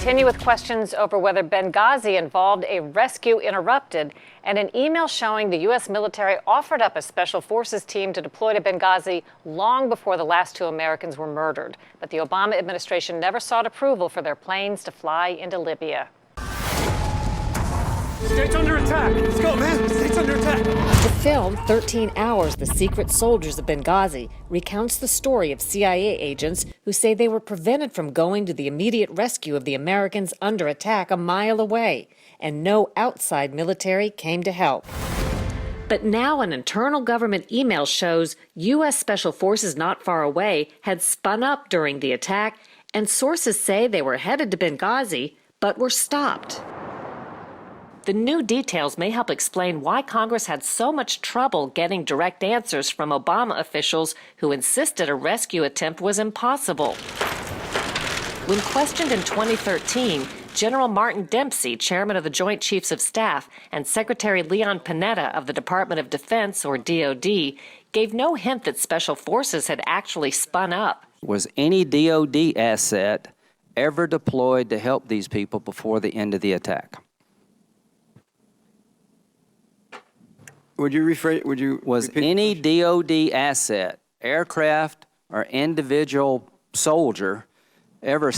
continue with questions over whether Benghazi involved a rescue interrupted and an email showing the U.S. military offered up a special forces team to deploy to Benghazi long before the last 2 Americans were murdered. But the Obama administration never sought approval for their planes to fly into Libya. State's under attack. Let's go, man. State's under attack. The film, 13 Hours, The Secret Soldiers of Benghazi, recounts the story of CIA agents who say they were prevented from going to the immediate rescue of the Americans under attack a mile away, and no outside military came to help. But now an internal government email shows U.S. Special Forces not far away had spun up during the attack, and sources say they were headed to Benghazi, but were stopped. The new details may help explain why Congress had so much trouble getting direct answers from Obama officials who insisted a rescue attempt was impossible. When questioned in 2013, General Martin Dempsey, chairman of the Joint Chiefs of Staff, and Secretary Leon Panetta of the Department of Defense, or DoD, gave no hint that Special Forces had actually spun up. Was any DoD asset ever deployed to help these people before the end of the attack? Was any DoD asset, aircraft or individual soldier ever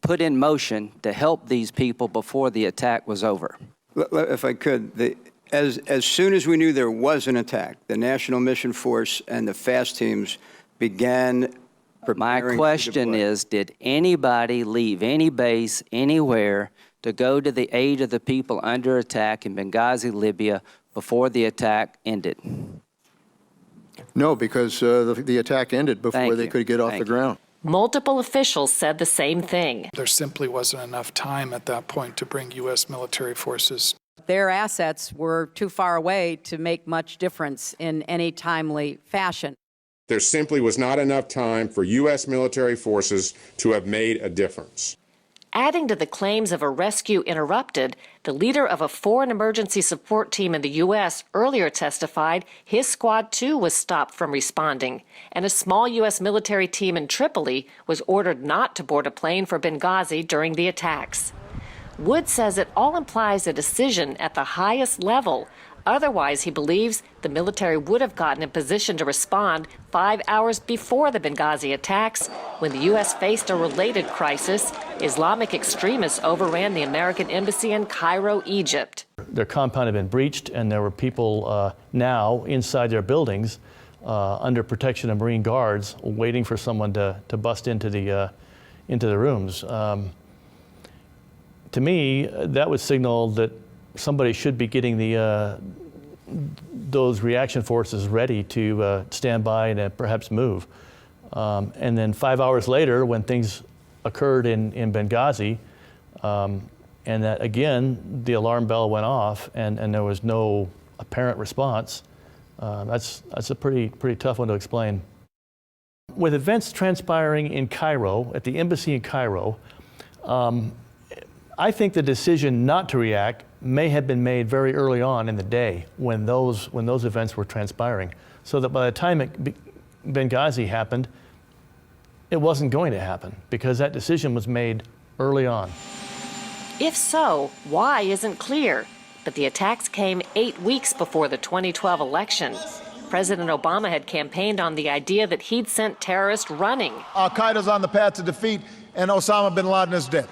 put in motion to help these people before the attack was over? If I could, as soon as we knew there was an attack, the National Mission Force and the FAST teams began preparing. My question is, did anybody leave any base anywhere to go to the aid of the people under attack in Benghazi, Libya, before the attack ended? No, because the attack ended before they could get off the ground. Multiple officials said the same thing. There simply wasn't enough time at that point to bring U.S. military forces. Their assets were too far away to make much difference in any timely fashion. There simply was not enough time for U.S. military forces to have made a difference. Adding to the claims of a rescue interrupted, the leader of a foreign emergency support team in the U.S. earlier testified his squad too was stopped from responding, and a small U.S. military team in Tripoli was ordered not to board a plane for Benghazi during the attacks. Wood says it all implies a decision at the highest level. Otherwise, he believes the military would have gotten in position to respond 5 hours before the Benghazi attacks, when the U.S. faced a related crisis. Islamic extremists overran the American embassy in Cairo, Egypt. Their compound had been breached, and there were people now inside their buildings under protection of Marine guards waiting for someone to bust into the rooms. To me, that would signal that somebody should be getting those reaction forces ready to stand by and perhaps move. And then 5 hours later, when things occurred in Benghazi, and that again, the alarm bell went off and there was no apparent response, that's a pretty tough one to explain. With events transpiring in Cairo, at the embassy in Cairo, I think the decision not to react may have been made very early on in the day when those events were transpiring, so that by the time Benghazi happened, it wasn't going to happen because that decision was made early on. If so, why isn't clear. But the attacks came 8 weeks before the 2012 election. President Obama had campaigned on the idea that he'd sent terrorists running. Al-Qaeda's on the path to defeat, and Osama bin Laden is dead.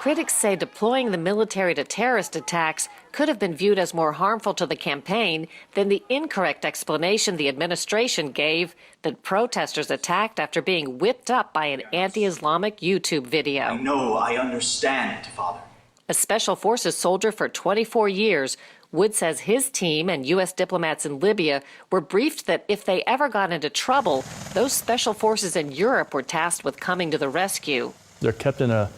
Critics say deploying the military to terrorist attacks could have been viewed as more harmful to the campaign than the incorrect explanation the administration gave that protesters attacked after being whipped up by an anti-Islamic YouTube video. I know, I understand, Father. A Special Forces soldier for 24 years, Wood says his team and U.S. diplomats in Libya were briefed that if they ever got into trouble, those Special Forces in Europe were tasked with coming to the rescue. They're kept in a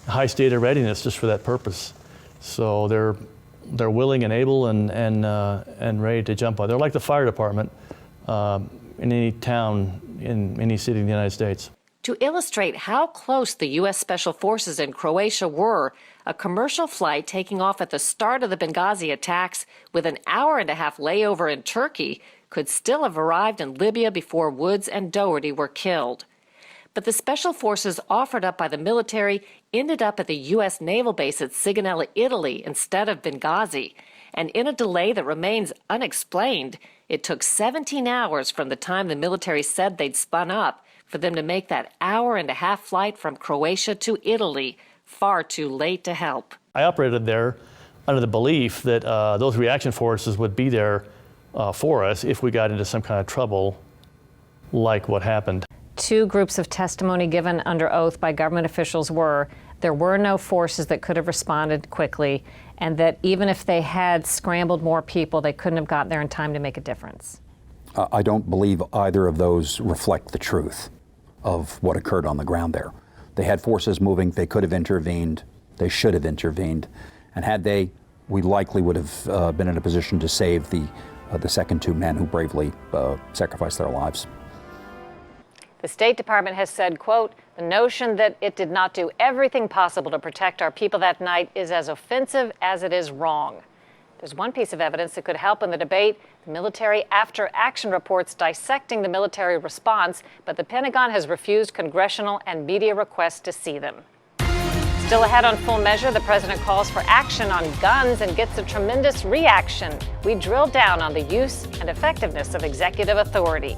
high state of readiness just for that purpose. So they're willing and able and ready to jump on. They're like the fire department in any town, in any city in the United States. To illustrate how close the U.S. Special Forces in Croatia were, a commercial flight taking off at the start of the Benghazi attacks with an hour-and-a-half layover in Turkey could still have arrived in Libya before Woods and Doherty were killed. But the special forces offered up by the military ended up at the U.S. naval base at Sigonella, Italy, instead of Benghazi. And in a delay that remains unexplained, it took 17 hours from the time the military said they'd spun up for them to make that hour-and-a-half flight from Croatia to Italy, far too late to help. I operated there under the belief that those reaction forces would be there for us if we got into some kind of trouble like what happened. Two groups of testimony given under oath by government officials were there were no forces that could have responded quickly, and that even if they had scrambled more people, they couldn't have gotten there in time to make a difference. I don't believe either of those reflect the truth of what occurred on the ground there. They had forces moving. They could have intervened. They should have intervened. And had they, we likely would have been in a position to save the second two men who bravely sacrificed their lives. The State Department has said, quote, the notion that it did not do everything possible to protect our people that night is as offensive as it is wrong. There's one piece of evidence that could help in the debate, the military after-action reports dissecting the military response, but the Pentagon has refused congressional and media requests to see them. Still ahead on Full Measure, the president calls for action on guns and gets a tremendous reaction. We drill down on the use and effectiveness of executive authority.